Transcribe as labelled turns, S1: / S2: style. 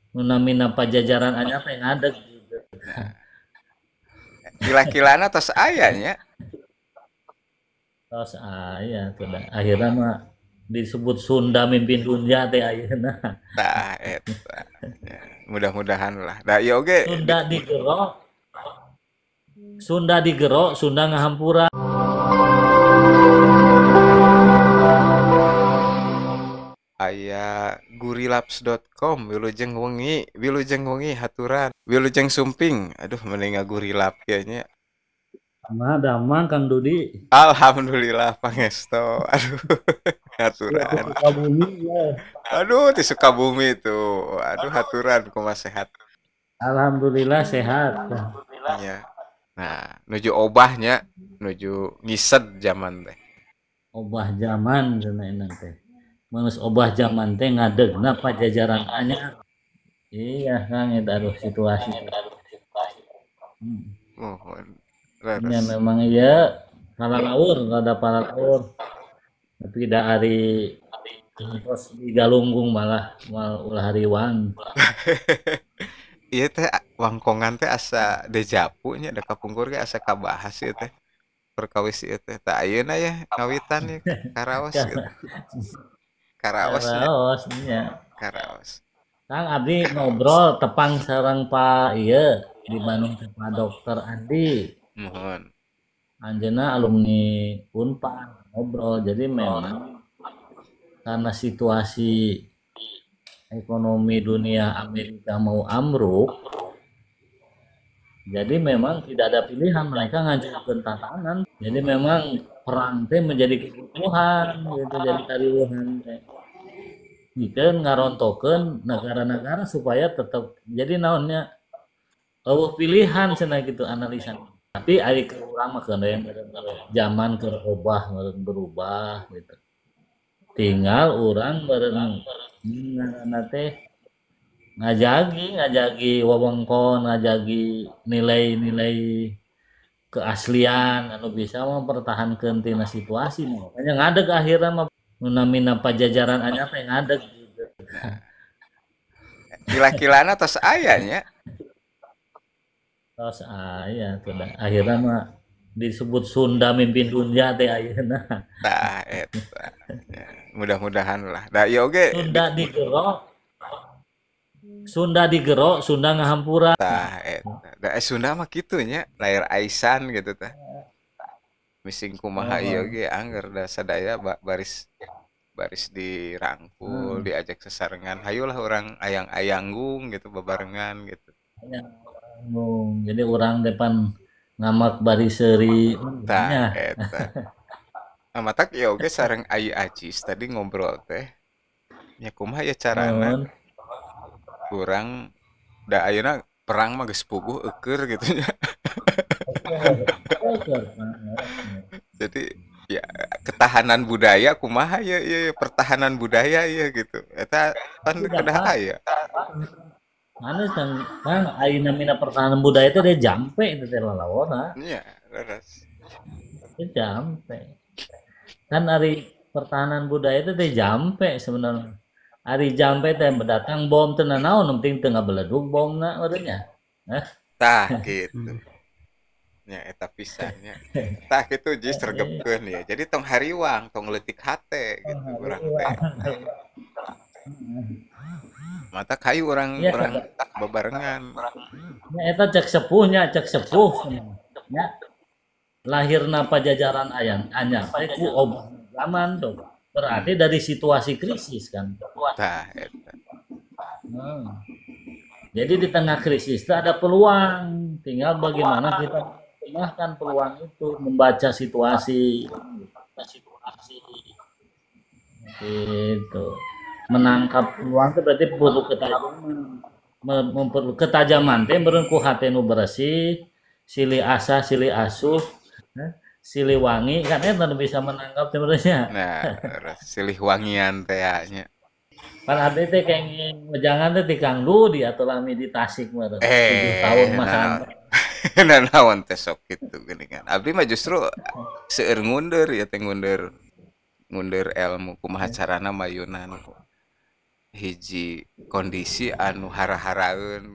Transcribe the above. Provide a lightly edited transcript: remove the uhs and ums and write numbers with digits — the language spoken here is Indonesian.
S1: Munamina pajajaran anyar teh ngadeg gitu.
S2: Nah, kila-kilana tos ayanya.
S1: Tos aya tuh akhirnya mah disebut Sunda mimpin dunia teh ayeuna.
S2: Tah eta. Ya, mudah-mudahan lah. Da ieu oge
S1: Sunda digerok, Sunda digerok, Sunda ngahampura.
S2: aya gurilaps.com, wilujeng wengi haturan, wilujeng sumping. Aduh mending ngagurilap ge nya.
S1: Mah damang Kang Dudi.
S2: Alhamdulillah pangesto. Aduh
S1: Ya di
S2: haturan.
S1: Sukabumi ya.
S2: Aduh di Sukabumi tuh. Aduh haturan kumaha sehat.
S1: Alhamdulillah sehat.
S2: Nya. Nah, nuju obahnya, nuju ngised zaman teh.
S1: Obah zaman cenah teh. Manus obah zaman teh ngadegna pajajaran anyar. Iya Kang eta aduh situasi. Hmm.
S2: Mohon
S1: Ya
S2: leres.
S1: memang iya palalaur rada palalaur. Tapi da hari terus di Galunggung malah mal ulah hariwang.
S2: Iya teh wangkongan teh asa dejavu nya da kapungkur ge asa kabahas ieu teh. Perkawis ieu teh. Tah ayeuna ya ngawitan ya karaos gitu. Karaos nya,
S1: Karaos nya.
S2: karaos.
S1: Kang abdi ngobrol tepang sareng Pak ieu di Bandung teh Pak Dokter Andi.
S2: Mohon.
S1: Anjeunna alumni Unpad ngobrol. Jadi memang karena situasi ekonomi dunia Amerika mau ambruk, jadi memang tidak ada pilihan mereka ngajukan tantangan. Jadi memang perang teh menjadi kebutuhan gitu jadi karieuhan teh. Bikin ngarontokeun negara-negara supaya tetap jadi naonnya eueuh pilihan cenah gitu analisan. Tapi ari ke urang mah yang zaman keur berubah gitu. Tinggal orang bareng ngaranna teh ngajagi wewengkon, ngajagi nilai-nilai keaslian anu bisa mempertahankan tina situasi makanya ngadeg akhirnya mah menamina pajajaran anyar teh ngadeg gitu.
S2: Nah, kila-kilana tos ayanya.
S1: Terus ya sudah akhirnya mah disebut Sunda mimpin dunia teh ayeuna.
S2: Tah eta. Ya, mudah-mudahan lah. Da ieu oge di
S1: Sunda digerok, Sunda digerok, Sunda ngahampura.
S2: tah eta. Da Sunda mah kitu nya, lair aisan gitu tah. Mising kumaha ieu
S1: Oh,
S2: ge angger da sadaya baris baris dirangkul,
S1: oh.
S2: diajak sesarengan. Hayulah orang ayang-ayanggung gitu bebarengan gitu.
S1: Ya, jadi orang depan ngamak bari seuri
S2: Tah
S1: nya.
S2: eta. Matak ieu oge sareng Ai Ajis tadi ngobrol teh. Nya kumaha ya carana
S1: Naon?
S2: urang da ayeuna perang mah geus puguh eukeur gitu nya. Jadi ya ketahanan budaya kumaha ya, ya, ya, pertahanan budaya ya gitu. Eta kan
S1: Tapi
S2: kedah
S1: dapat
S2: aya.
S1: anu kan ayeuna mina pertahanan budaya itu dia jampe itu teh lalawonna,
S2: Iya, leres.
S1: itu jampe. Kan ari pertahanan budaya itu teh jampe sebenarnya. Ari jampe teh mendatang bom teu nanaon nu penting teu ngabeledug bomna urang nya. Hah?
S2: Tah gitu. Nya eta pisannya. Tah kitu jis sregepkeun ya. Jadi tong hariwang, tong leutik hate gitu urang teh. Mata kayu orang
S1: Iya,
S2: orang bebarengan.
S1: nya eta cek sepuh nya lahirna pajajaran anyar teh ku obah zaman tuh. Berarti
S2: Hmm.
S1: dari situasi krisis kan.
S2: Tah eta.
S1: Nah, jadi di tengah krisis itu ada peluang, tinggal bagaimana kita menggunakan peluang itu, membaca situasi itu. Menangkap peluang itu berarti perlu ketajaman. Memperlu ketajaman teh meureun ku hate nu bersih, silih asa, silih asuh, silih wangi kan eta nu bisa menangkap sebenarnya.
S2: Nah, silih wangian teh nya.
S1: Pan abdi teh kenging wejangan teh ti Kang Dudi atuh lami di Tasik meureun 7 tahun mah
S2: Nah,
S1: santai.
S2: nanaon teh sok kitu geuningan. Abdi mah justru seueur ngundur ya teh ngundur ngundur ilmu kumaha carana mayunan. hiji kondisi anu hara-haraeun